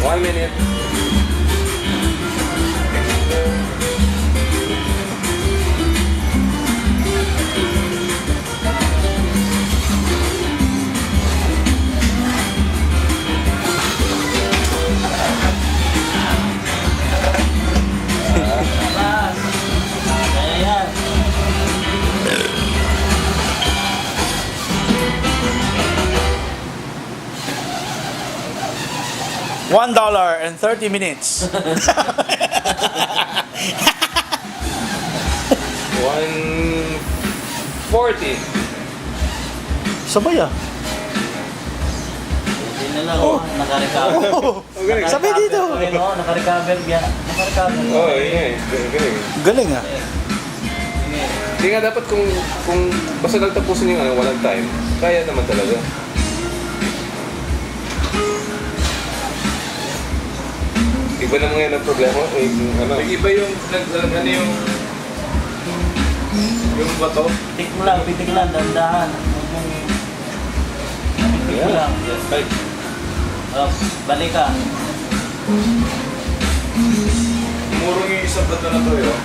1 minute. Ayan. $1.30. 140. Sabay ah. Hindi na lang, naka-recover. Sabay dito. Ayun, naka-recover yan. Naka-recover. Oh, yeah. Galing. Galing ah. Sige. Hindi nga dapat kung basta lang tapusin yung walang time, kaya naman talaga. Iba naman ngayon ang problema. Iba yung yung bato. Pitik mo lang, dandahan. Pitik mo lang. Oh, balik ka. Murong yung isang bato na to yun.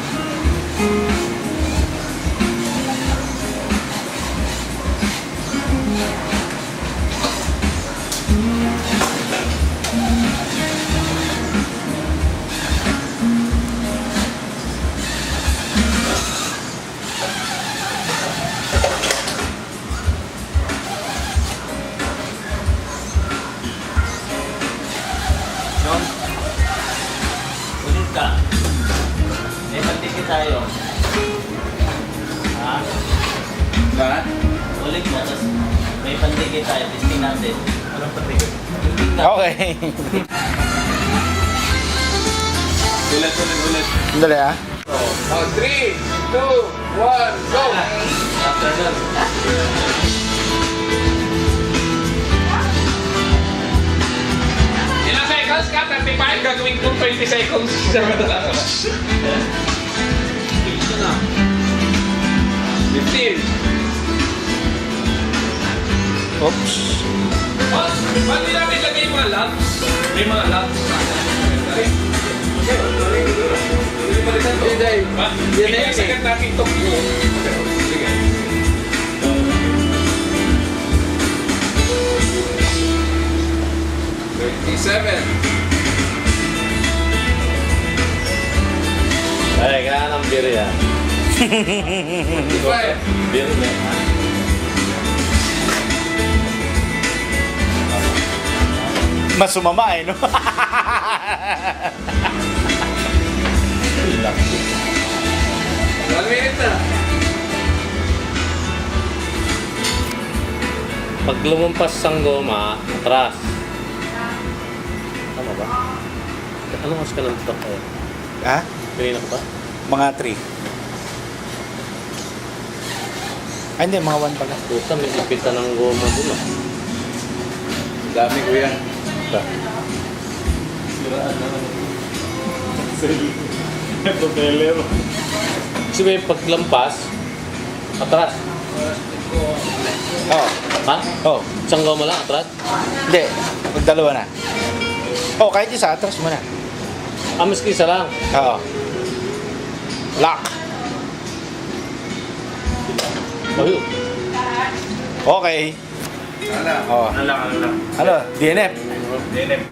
John, ulit ka. May pagtikit tayo. Ha? Ha? Ulit mo, tapos may pandikit tayo. Testing natin. Anong patigil? Ulit ka. Okay. Ulit. Dali ah. Oh, 3, 2, 1, go! After that. Ilang seconds ka? 35? Gagawin kong 20 seconds. Ito na. 15. Oops. Ba't di namin lagay yung mga laps? May mga laps. Hindi ang sagat natin ito. Sige. Ay, kaya ng beer yan. 25. Beer na. Mas sumama eh, no? 1 minute na. Pag lumampas ang goma, atras. Tama ba? Anong oras ka nang tutok kayo? Ha? Kanina ka ba? Mga 3. Ay, hindi. Mga 1 pala. Puta, may ipitan ng goma dun ah. Dami ko yan. Ba? Kasi may paglampas, atras. Oo. Ha? Oh. Isang goma lang, atras? Hindi. Magdalawa na. Oh, kahit isa. Atras mo na. Ah, maski isa lang. Oo. Lock. Ayun. Okay. Ano? Oh. Ano lang. Ano? DNF. DNF.